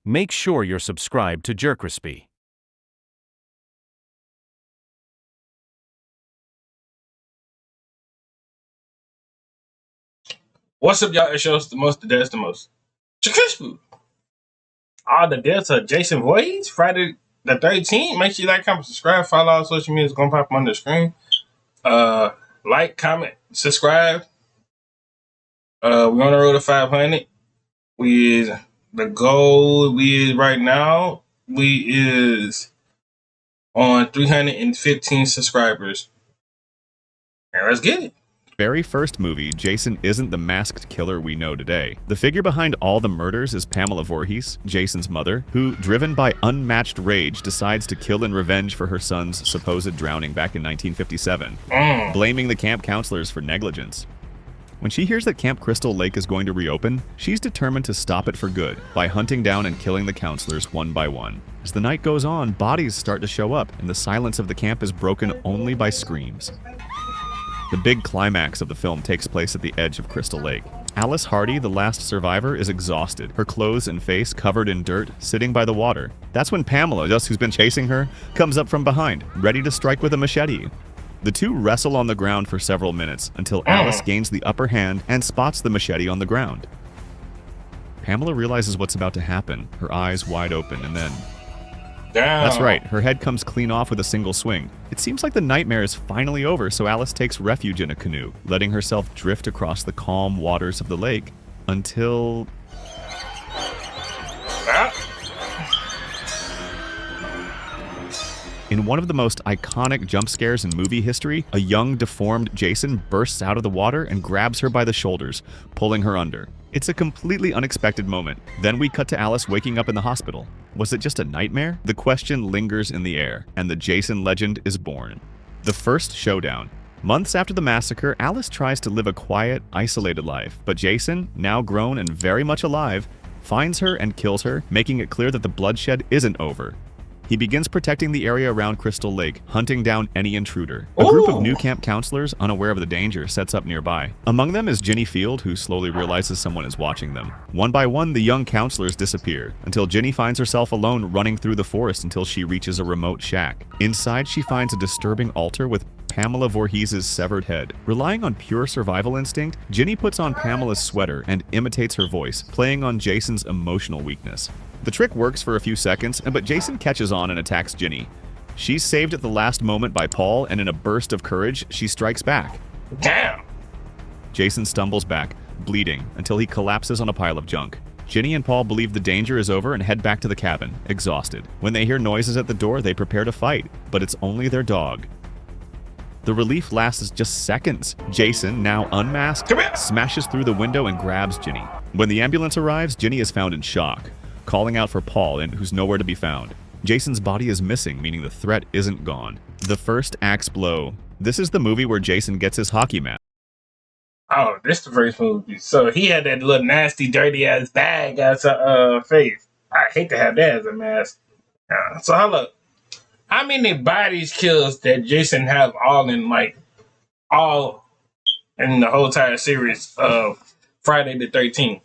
Make sure you're subscribed to JerCrispy. What's up, y'all? It shows the most, the deaths the most. JerCrispy. All the deaths are Jason Voorhees, Friday the 13th. Make sure you like, comment, subscribe, follow all social media. It's gonna pop up on the screen. Like, comment, subscribe. We're on the road to 500. The goal we is right now. We is on 315 subscribers. And let's get it. Very first movie, Jason isn't the masked killer we know today. The figure behind all the murders is Pamela Voorhees, Jason's mother, who, driven by unmatched rage, decides to kill in revenge for her son's supposed drowning back in 1957, blaming the camp counselors for negligence. When she hears that Camp Crystal Lake is going to reopen, she's determined to stop it for good by hunting down and killing the counselors one by one. As the night goes on, bodies start to show up, and the silence of the camp is broken only by screams. The big climax of the film takes place at the edge of Crystal Lake. Alice Hardy, the last survivor, is exhausted, her clothes and face covered in dirt, sitting by the water. That's when Pamela, just who's been chasing her, comes up from behind, ready to strike with a machete. The two wrestle on the ground for several minutes until Alice gains the upper hand and spots the machete on the ground. Pamela realizes what's about to happen, her eyes wide open, and then... That's right, her head comes clean off with a single swing. It seems like the nightmare is finally over, so Alice takes refuge in a canoe, letting herself drift across the calm waters of the lake until... In one of the most iconic jump scares in movie history, a young, deformed Jason bursts out of the water and grabs her by the shoulders, pulling her under. It's a completely unexpected moment. Then we cut to Alice waking up in the hospital. Was it just a nightmare? The question lingers in the air, and the Jason legend is born. The first showdown. Months after the massacre, Alice tries to live a quiet, isolated life, but Jason, now grown and very much alive, finds her and kills her, making it clear that the bloodshed isn't over. He begins protecting the area around Crystal Lake, hunting down any intruder. A group of new camp counselors, unaware of the danger, sets up nearby. Among them is Ginny Field, who slowly realizes someone is watching them. One by one, the young counselors disappear, until Ginny finds herself alone running through the forest until she reaches a remote shack. Inside, she finds a disturbing altar with Pamela Voorhees' severed head. Relying on pure survival instinct, Ginny puts on Pamela's sweater and imitates her voice, playing on Jason's emotional weakness. The trick works for a few seconds, but Jason catches on and attacks Ginny. She's saved at the last moment by Paul, and in a burst of courage, she strikes back. Damn! Jason stumbles back, bleeding, until he collapses on a pile of junk. Ginny and Paul believe the danger is over and head back to the cabin, exhausted. When they hear noises at the door, they prepare to fight, but it's only their dog. The relief lasts just seconds. Jason, now unmasked, smashes through the window and grabs Ginny. When the ambulance arrives, Ginny is found in shock, calling out for Paul, who's nowhere to be found. Jason's body is missing, meaning the threat isn't gone. The first axe blow. This is the movie where Jason gets his hockey mask. Oh, this the first movie. So he had that little nasty, dirty ass bag as a face. I hate to have that as a mask. So hold up. How many bodies kills that Jason have all in the whole entire series of Friday the 13th?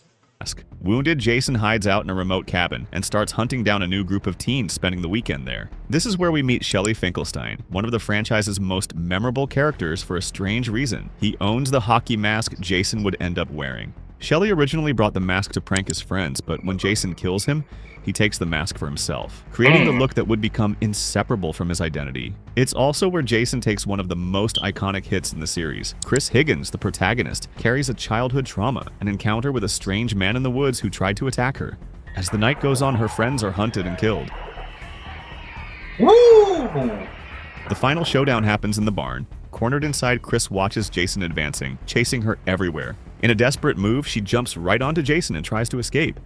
Wounded, Jason hides out in a remote cabin and starts hunting down a new group of teens spending the weekend there. This is where we meet Shelley Finkelstein, one of the franchise's most memorable characters for a strange reason. He owns the hockey mask Jason would end up wearing. Shelley originally brought the mask to prank his friends, but when Jason kills him, he takes the mask for himself, creating the look that would become inseparable from his identity. It's also where Jason takes one of the most iconic hits in the series. Chris Higgins, the protagonist, carries a childhood trauma, an encounter with a strange man in the woods who tried to attack her. As the night goes on, her friends are hunted and killed. Woo! The final showdown happens in the barn. Cornered inside, Chris watches Jason advancing, chasing her everywhere. In a desperate move, she jumps right onto Jason and tries to escape.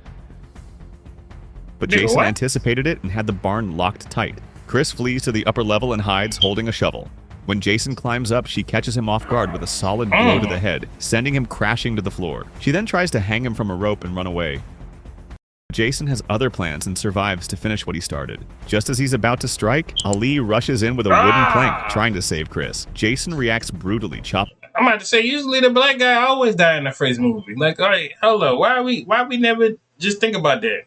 But Jason anticipated it and had the barn locked tight. Chris flees to the upper level and hides, holding a shovel. When Jason climbs up, she catches him off guard with a solid blow to the head, sending him crashing to the floor. She then tries to hang him from a rope and run away. Jason has other plans and survives to finish what he started. Just as he's about to strike, Ali rushes in with a wooden plank, trying to save Chris. Jason reacts brutally, I'm about to say, usually the black guy always die in the first movie. Like, all right, hello, why we never just think about that?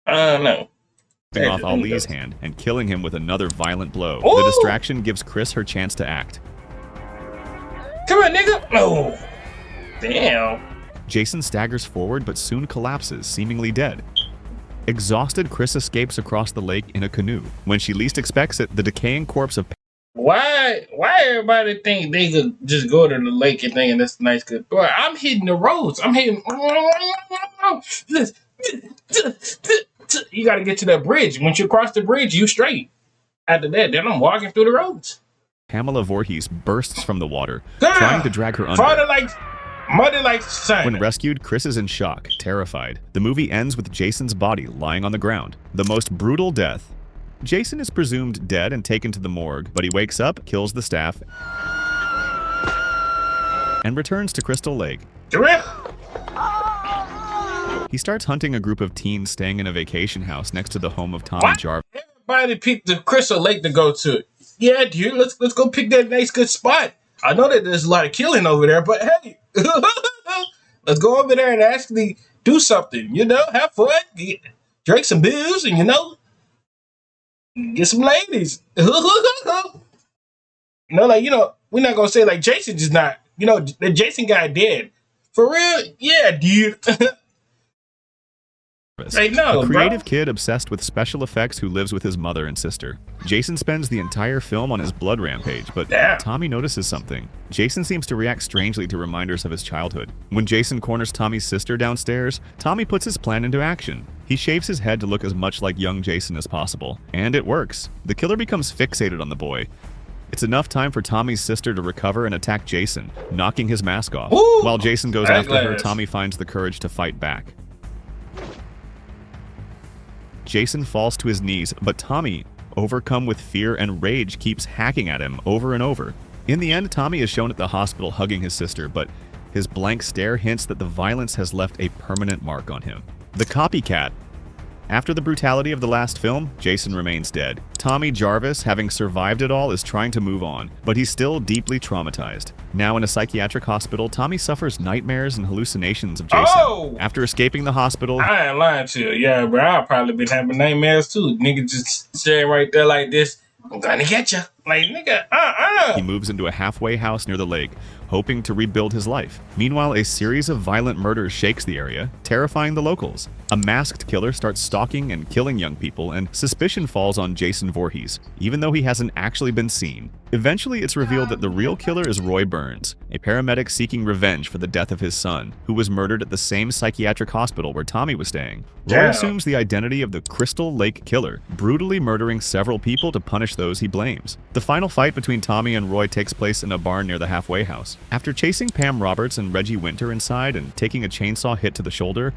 No. Ripping off Ali's hand and killing him with another violent blow. Ooh. The distraction gives Chris her chance to act. Come on, nigga. No. Damn. Jason staggers forward but soon collapses, seemingly dead. Exhausted, Chris escapes across the lake in a canoe. When she least expects it, the decaying corpse of Why everybody think they could just go to the lake and thinking that's nice good? Boy, I'm hitting the roads. I'm hitting. You got to get to that bridge. Once you cross the bridge, you straight. After that, then I'm walking through the roads. Pamela Voorhees bursts from the water, trying to drag her under. Muddy like sun. When rescued, Chris is in shock, terrified. The movie ends with Jason's body lying on the ground. The most brutal death. Jason is presumed dead and taken to the morgue, but he wakes up, kills the staff, and returns to Crystal Lake. He starts hunting a group of teens staying in a vacation house next to the home of Tommy Jarvis. Everybody picked the Crystal Lake to go to. Yeah, dude, let's go pick that nice good spot. I know that there's a lot of killing over there, but hey, let's go over there and actually do something. You know, have fun, drink some booze, and get some ladies. We're not gonna say like Jason just not. The Jason guy dead for real. Yeah, dude. Hey, no, a creative kid obsessed with special effects who lives with his mother and sister. Jason spends the entire film on his blood rampage, but Tommy notices something. Jason seems to react strangely to reminders of his childhood. When Jason corners Tommy's sister downstairs, Tommy puts his plan into action. He shaves his head to look as much like young Jason as possible, and it works. The killer becomes fixated on the boy. It's enough time for Tommy's sister to recover and attack Jason, knocking his mask off. Ooh, While Jason goes after her, Tommy finds the courage to fight back. Jason falls to his knees, but Tommy, overcome with fear and rage, keeps hacking at him over and over. In the end, Tommy is shown at the hospital hugging his sister, but his blank stare hints that the violence has left a permanent mark on him. The copycat. After the brutality of the last film, Jason remains dead. Tommy Jarvis, having survived it all, is trying to move on, but he's still deeply traumatized. Now in a psychiatric hospital, Tommy suffers nightmares and hallucinations of Jason. Oh! After escaping the hospital, I ain't lying to you. Yeah, bro, I'll probably been having nightmares too. Nigga just staring right there like this. I'm gonna get you. Like, nigga, he moves into a halfway house near the lake, hoping to rebuild his life. Meanwhile, a series of violent murders shakes the area, terrifying the locals. A masked killer starts stalking and killing young people, and suspicion falls on Jason Voorhees, even though he hasn't actually been seen. Eventually, it's revealed that the real killer is Roy Burns, a paramedic seeking revenge for the death of his son, who was murdered at the same psychiatric hospital where Tommy was staying. Roy assumes the identity of the Crystal Lake Killer, brutally murdering several people to punish those he blames. The final fight between Tommy and Roy takes place in a barn near the halfway house. After chasing Pam Roberts and Reggie Winter inside and taking a chainsaw hit to the shoulder,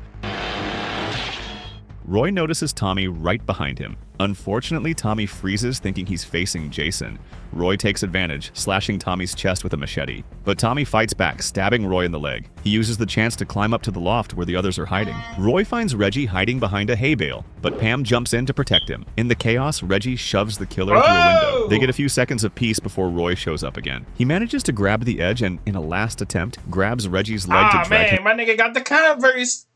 Roy notices Tommy right behind him. Unfortunately, Tommy freezes, thinking he's facing Jason. Roy takes advantage, slashing Tommy's chest with a machete. But Tommy fights back, stabbing Roy in the leg. He uses the chance to climb up to the loft where the others are hiding. Roy finds Reggie hiding behind a hay bale, but Pam jumps in to protect him. In the chaos, Reggie shoves the killer through a window. They get a few seconds of peace before Roy shows up again. He manages to grab the edge and, in a last attempt, grabs Reggie's leg to drag him. My nigga got the Converse.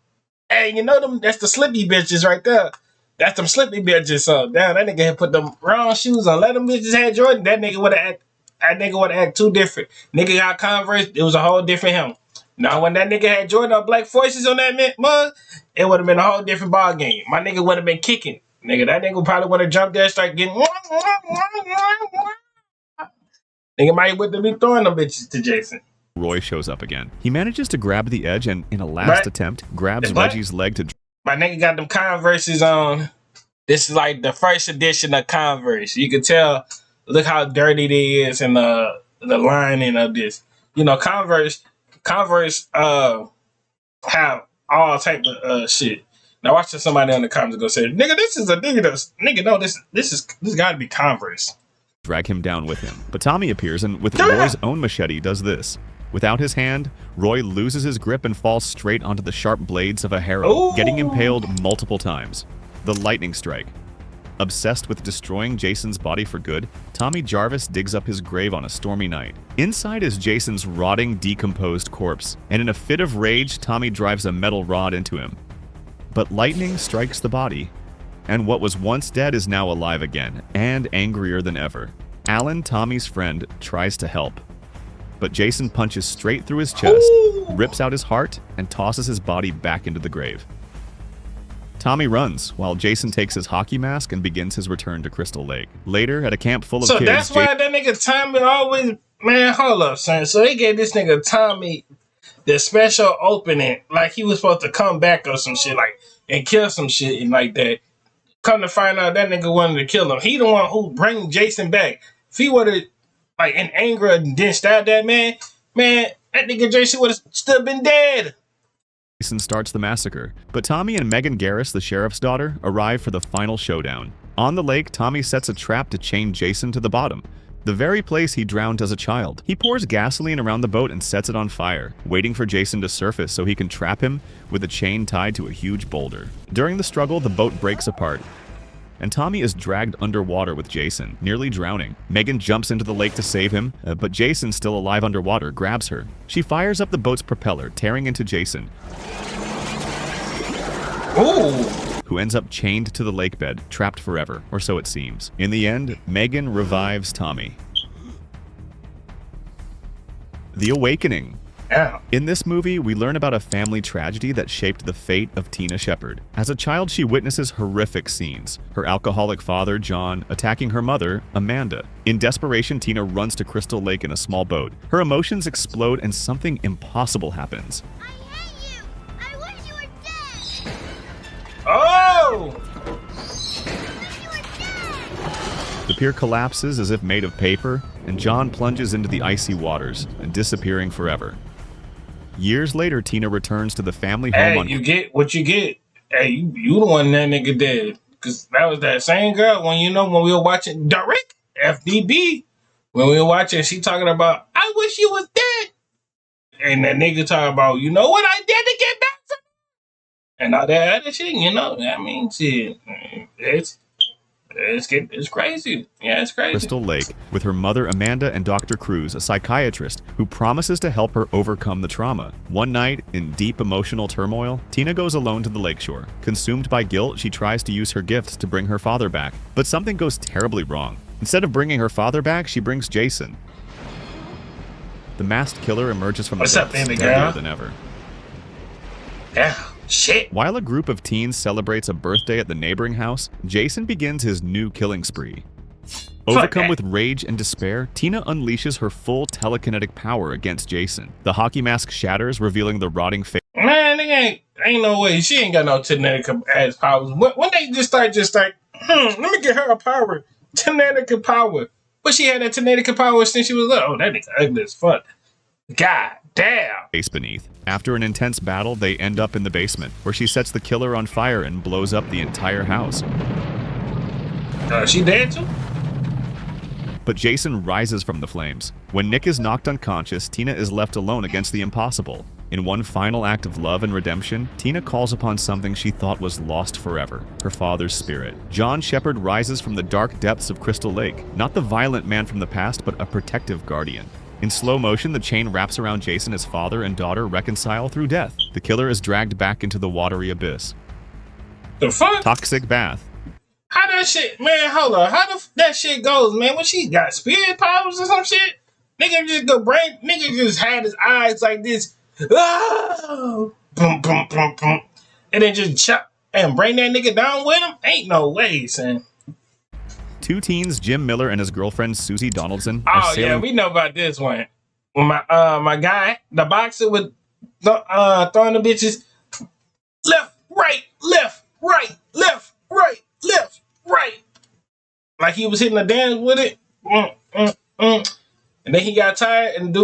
Hey, you know them? That's the slippy bitches right there. That's them slippy bitches. So damn, that nigga had put them wrong shoes on. Let them bitches have Jordan. That nigga would have act too different. Nigga got Converse. It was a whole different him. Now when that nigga had Jordan or black voices on that mug, it would have been a whole different ball game. My nigga would have been kicking. Nigga, that nigga probably would have jumped there and started getting. Nigga might would have been throwing them bitches to Jason. Roy shows up again. He manages to grab the edge and, in a last attempt, grabs Reggie's leg to... My nigga got them Converses on. This is like the first edition of Converse. You can tell, look how dirty they is and the lining of this. You know, Converse have all type of shit. Now watch somebody in the comments go say, nigga, this is a nigga that's, nigga, no, this gotta be Converse. Drag him down with him. But Tommy appears and, with Roy's own machete, does this. Without his hand, Roy loses his grip and falls straight onto the sharp blades of a harrow, getting impaled multiple times. The lightning strike. Obsessed with destroying Jason's body for good, Tommy Jarvis digs up his grave on a stormy night. Inside is Jason's rotting, decomposed corpse, and in a fit of rage, Tommy drives a metal rod into him. But lightning strikes the body, And what was once dead is now alive again, and angrier than ever. Alan, Tommy's friend, tries to help. But Jason punches straight through his chest, rips out his heart, and tosses his body back into the grave. Tommy runs, while Jason takes his hockey mask and begins his return to Crystal Lake. Later, at a camp full of kids... So that's why that nigga Tommy always... Man, hold up, son. So they gave this nigga Tommy the special opening, like he was supposed to come back or some shit, like, and kill some shit and like that. Come to find out that nigga wanted to kill him. He the one who bring Jason back. If he would've, like, in anger and didn't stab that man, that nigga Jason would've still been dead. Jason starts the massacre, but Tommy and Megan Garris, the sheriff's daughter, arrive for the final showdown. On the lake, Tommy sets a trap to chain Jason to the bottom, the very place he drowned as a child. He pours gasoline around the boat and sets it on fire, waiting for Jason to surface so he can trap him with a chain tied to a huge boulder. During the struggle, the boat breaks apart, and Tommy is dragged underwater with Jason, nearly drowning. Megan jumps into the lake to save him, but Jason, still alive underwater, grabs her. She fires up the boat's propeller, tearing into Jason, who ends up chained to the lake bed, trapped forever, or so it seems. In the end, Megan revives Tommy. The Awakening. Yeah. In this movie, we learn about a family tragedy that shaped the fate of Tina Shepard. As a child, she witnesses horrific scenes. Her alcoholic father, John, attacking her mother, Amanda. In desperation, Tina runs to Crystal Lake in a small boat. Her emotions explode and something impossible happens. I hate you! I wish you were dead! Oh! The pier collapses as if made of paper, and John plunges into the icy waters, disappearing forever. Years later, Tina returns to the family home on... Hey, you get what you get. Hey, you the one that nigga dead. Because that was that same girl when we were watching Direct FDB. When we were watching, she talking about, I wish you was dead. And that nigga talking about, you know what I did to get back to me? And all that other shit, I mean, shit. It's crazy. Yeah, it's crazy. Crystal Lake, with her mother Amanda and Dr. Cruz, a psychiatrist who promises to help her overcome the trauma. One night, in deep emotional turmoil, Tina goes alone to the lakeshore. Consumed by guilt, she tries to use her gifts to bring her father back, but something goes terribly wrong. Instead of bringing her father back, she brings Jason. The masked killer emerges from the depths, deadlier than ever. Yeah. Shit. While a group of teens celebrates a birthday at the neighboring house, Jason begins his new killing spree. Overcome with rage and despair, Tina unleashes her full telekinetic power against Jason. The hockey mask shatters, revealing the rotting face. Man, ain't no way. She ain't got no genetic ass powers. When they just start, let me get her a power. Genetic power. But she had that genetic power since she was little. Oh, that nigga ugly as fuck. God damn. Face beneath. After an intense battle, they end up in the basement, where she sets the killer on fire and blows up the entire house. She dead too? But Jason rises from the flames. When Nick is knocked unconscious, Tina is left alone against the impossible. In one final act of love and redemption, Tina calls upon something she thought was lost forever, her father's spirit. John Shepard rises from the dark depths of Crystal Lake, not the violent man from the past, but a protective guardian. In slow motion, the chain wraps around Jason as father and daughter reconcile through death. The killer is dragged back into the watery abyss. The fuck? Toxic bath. How that shit, man, hold on. How that shit goes, man? When she got spirit powers or some shit? Nigga just had his eyes like this. Oh! Boom, boom, boom, boom. And then just chop and bring that nigga down with him? Ain't no way, son. Two teens, Jim Miller and his girlfriend Susie Donaldson. Oh yeah, we know about this one. When my guy, the boxer, with throwing the bitches left, right, left, right, left, right, left, right, like he was hitting the dance with it. And then he got tired and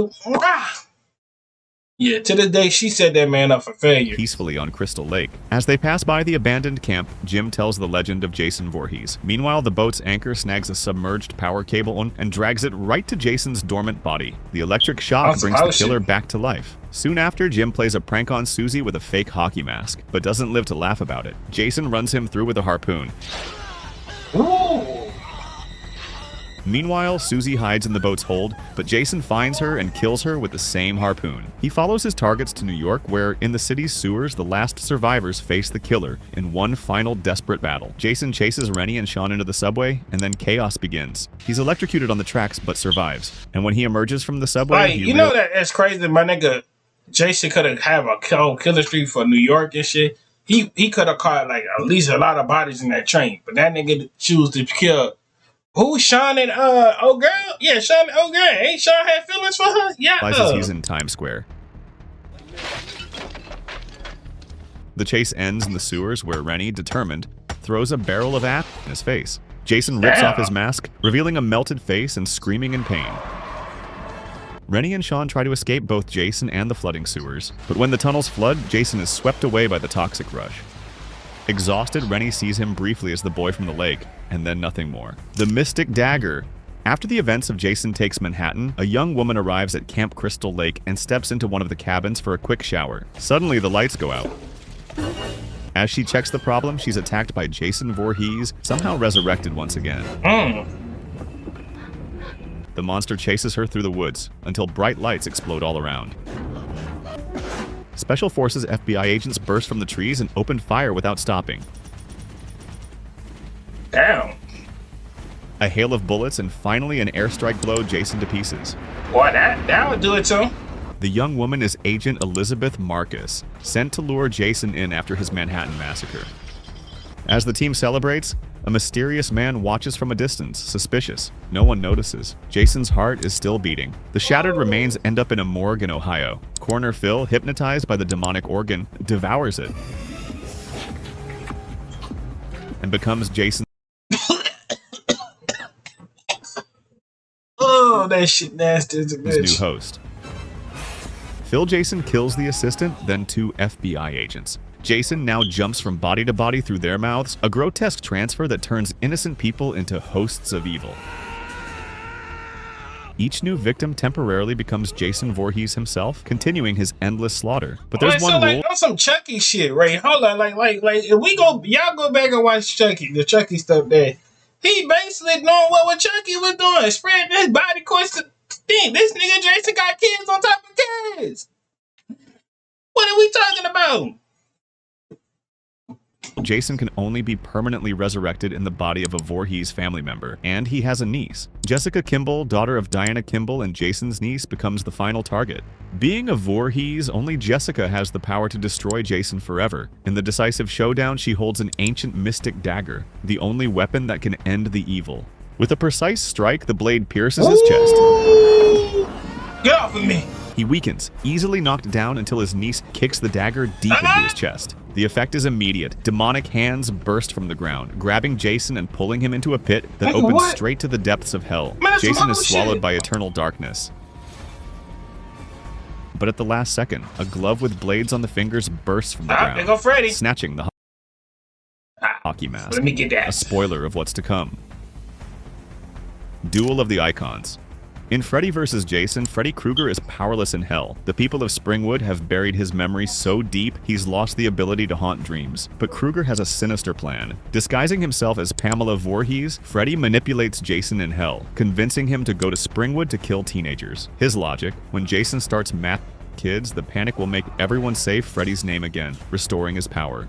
Yeah, to this day, she set that man up for failure. Peacefully on Crystal Lake. As they pass by the abandoned camp, Jim tells the legend of Jason Voorhees. Meanwhile, the boat's anchor snags a submerged power cable and drags it right to Jason's dormant body. The electric shock brings the killer back to life. Soon after, Jim plays a prank on Susie with a fake hockey mask, but doesn't live to laugh about it. Jason runs him through with a harpoon. Ooh. Meanwhile, Susie hides in the boat's hold, but Jason finds her and kills her with the same harpoon. He follows his targets to New York, where in the city's sewers, the last survivors face the killer in one final desperate battle. Jason chases Rennie and Sean into the subway, and then chaos begins. He's electrocuted on the tracks, but survives. And when he emerges from the subway, Like, you know that's crazy. My nigga Jason could have a whole killer streak for New York and shit. He could have caught like at least a lot of bodies in that train, but that nigga choose to kill. Who, Sean and old girl? Yeah, Sean and old girl. Ain't Sean had feelings for her? Yeah. Realizes he's in Times Square. The chase ends in the sewers where Rennie, determined, throws a barrel of acid in his face. Jason rips off his mask, revealing a melted face and screaming in pain. Rennie and Sean try to escape both Jason and the flooding sewers, but when the tunnels flood, Jason is swept away by the toxic rush. Exhausted, Rennie sees him briefly as the boy from the lake, and then nothing more. The Mystic Dagger. After the events of Jason Takes Manhattan, a young woman arrives at Camp Crystal Lake and steps into one of the cabins for a quick shower. Suddenly, the lights go out. As she checks the problem, she's attacked by Jason Voorhees, somehow resurrected once again. The monster chases her through the woods until bright lights explode all around. Special Forces FBI agents burst from the trees and opened fire without stopping. Damn. A hail of bullets and finally an airstrike blow Jason to pieces. Boy, that would do it to him. The young woman is Agent Elizabeth Marcus, sent to lure Jason in after his Manhattan massacre. As the team celebrates, a mysterious man watches from a distance, suspicious. No one notices. Jason's heart is still beating. The shattered remains end up in a morgue in Ohio. Coroner Phil, hypnotized by the demonic organ, devours it and becomes Jason's Oh, that shit nasty as a new bitch. host. Phil Jason kills the assistant, then 2 FBI agents. Jason now jumps from body to body through their mouths, a grotesque transfer that turns innocent people into hosts of evil. Each new victim temporarily becomes Jason Voorhees himself, continuing his endless slaughter. But there's one rule. On some Chucky shit, right? Hold on, like if we go, y'all go back and watch Chucky, the Chucky stuff there. He basically doing what Chucky was doing, spreading his body course to think. This nigga Jason got kids on top of kids. What are we talking about? Jason can only be permanently resurrected in the body of a Voorhees family member, and he has a niece. Jessica Kimball, daughter of Diana Kimball and Jason's niece, becomes the final target. Being a Voorhees, only Jessica has the power to destroy Jason forever. In the decisive showdown, she holds an ancient mystic dagger, the only weapon that can end the evil. With a precise strike, the blade pierces his chest. Get off of me! He weakens, easily knocked down until his niece kicks the dagger deep into his chest. The effect is immediate. Demonic hands burst from the ground, grabbing Jason and pulling him into a pit that opens straight to the depths of hell. Jason is swallowed by eternal darkness. But at the last second, a glove with blades on the fingers bursts from the ground, there go Freddy. snatching the hockey mask. Let me get that. A spoiler of what's to come. Duel of the Icons. In Freddy vs. Jason, Freddy Krueger is powerless in hell. The people of Springwood have buried his memory so deep, he's lost the ability to haunt dreams. But Krueger has a sinister plan. Disguising himself as Pamela Voorhees, Freddy manipulates Jason in hell, convincing him to go to Springwood to kill teenagers. His logic: when Jason starts kids, the panic will make everyone say Freddy's name again, restoring his power.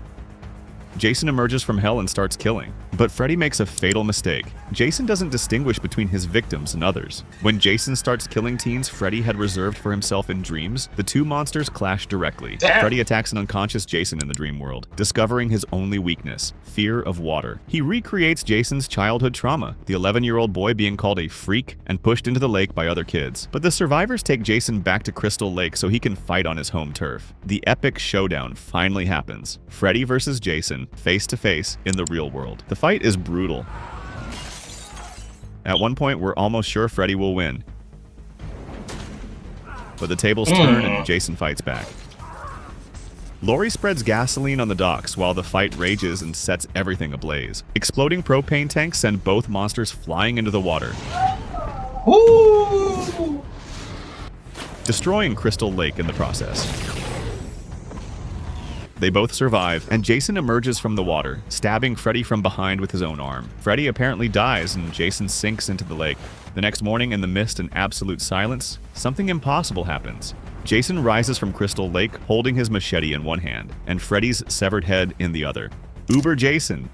Jason emerges from hell and starts killing. But Freddy makes a fatal mistake. Jason doesn't distinguish between his victims and others. When Jason starts killing teens Freddy had reserved for himself in dreams, the two monsters clash directly. Freddy attacks an unconscious Jason in the dream world, discovering his only weakness: fear of water. He recreates Jason's childhood trauma, the 11-year-old boy being called a freak and pushed into the lake by other kids. But the survivors take Jason back to Crystal Lake so he can fight on his home turf. The epic showdown finally happens. Freddy versus Jason, face to face in the real world. The fight is brutal. At one point, we're almost sure Freddy will win. But the tables turn and Jason fights back. Laurie spreads gasoline on the docks while the fight rages and sets everything ablaze. Exploding propane tanks send both monsters flying into the water, destroying Crystal Lake in the process. They both survive, and Jason emerges from the water, stabbing Freddy from behind with his own arm. Freddy apparently dies, and Jason sinks into the lake. The next morning, in the mist and absolute silence, something impossible happens. Jason rises from Crystal Lake holding his machete in one hand, and Freddy's severed head in the other. Uber Jason.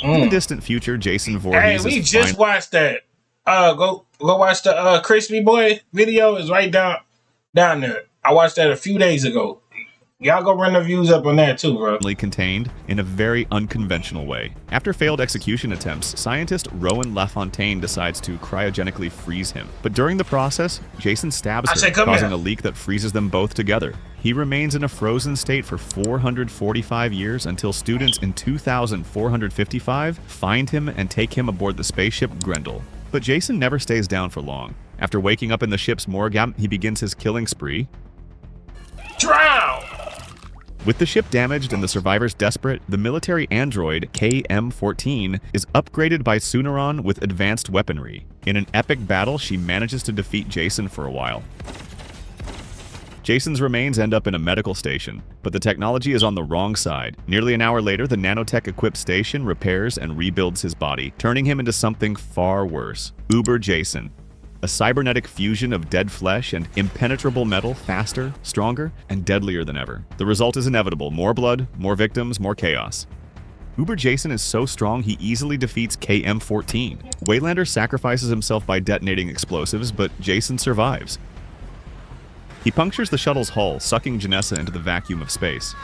In the distant future, Jason Voorhees Hey, we just watched that. Go watch the Crispy Boy video. Is right down there. I watched that a few days ago. Y'all go run the views up on that too, bro. Contained in a very unconventional way. After failed execution attempts, scientist Rowan LaFontaine decides to cryogenically freeze him. But during the process, Jason stabs her, causing a leak that freezes them both together. He remains in a frozen state for 445 years until students in 2455 find him and take him aboard the spaceship Grendel. But Jason never stays down for long. After waking up in the ship's morgue, he begins his killing spree. Drown! With the ship damaged and the survivors desperate, the military android KM-14 is upgraded by Suneron with advanced weaponry. In an epic battle, she manages to defeat Jason for a while. Jason's remains end up in a medical station, but the technology is on the wrong side. Nearly an hour later, the nanotech-equipped station repairs and rebuilds his body, turning him into something far worse. Uber Jason. A cybernetic fusion of dead flesh and impenetrable metal, faster, stronger, and deadlier than ever. The result is inevitable: more blood, more victims, more chaos. Uber Jason is so strong he easily defeats KM-14. Waylander sacrifices himself by detonating explosives, but Jason survives. He punctures the shuttle's hull, sucking Janessa into the vacuum of space.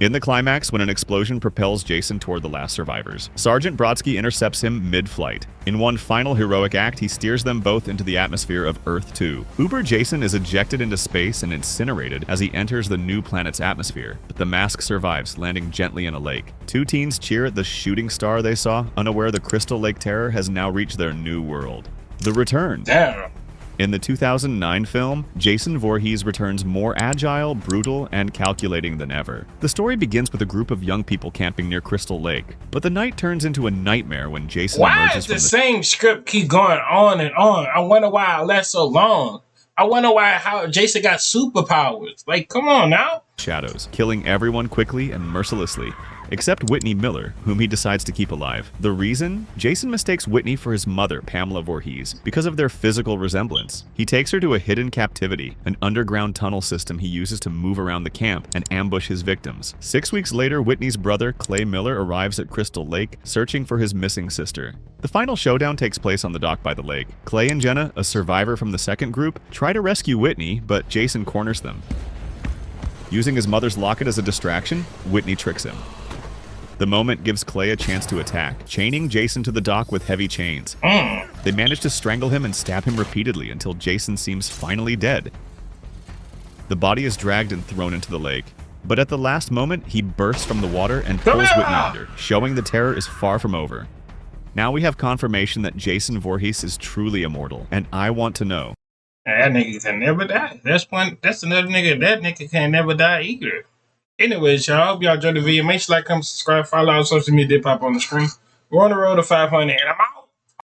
In the climax, when an explosion propels Jason toward the last survivors, Sergeant Brodsky intercepts him mid-flight. In one final heroic act, he steers them both into the atmosphere of Earth-2. Uber Jason is ejected into space and incinerated as he enters the new planet's atmosphere, but the mask survives, landing gently in a lake. Two teens cheer at the shooting star they saw, unaware the Crystal Lake Terror has now reached their new world. The Return. Damn. In the 2009 film, Jason Voorhees returns more agile, brutal, and calculating than ever. The story begins with a group of young people camping near Crystal Lake, but the night turns into a nightmare when Jason emerges from the same script keep going on and on? I wonder why it lasts so long. I wonder how Jason got superpowers. Like, come on now. Shadows, killing everyone quickly and mercilessly, except Whitney Miller, whom he decides to keep alive. The reason? Jason mistakes Whitney for his mother, Pamela Voorhees, because of their physical resemblance. He takes her to a hidden captivity, an underground tunnel system he uses to move around the camp and ambush his victims. 6 weeks later, Whitney's brother, Clay Miller, arrives at Crystal Lake, searching for his missing sister. The final showdown takes place on the dock by the lake. Clay and Jenna, a survivor from the second group, try to rescue Whitney, but Jason corners them. Using his mother's locket as a distraction, Whitney tricks him. The moment gives Clay a chance to attack, chaining Jason to the dock with heavy chains. They manage to strangle him and stab him repeatedly until Jason seems finally dead. The body is dragged and thrown into the lake, but at the last moment, he bursts from the water and pulls Whitney under, showing the terror is far from over. Now we have confirmation that Jason Voorhees is truly immortal, and I want to know. That nigga can never die. That's another nigga. That nigga can never die either. Anyways, y'all, hope y'all enjoyed the video. Make sure you like, comment, subscribe, follow our social media, pop on the screen. We're on the road to 500, and I'm out.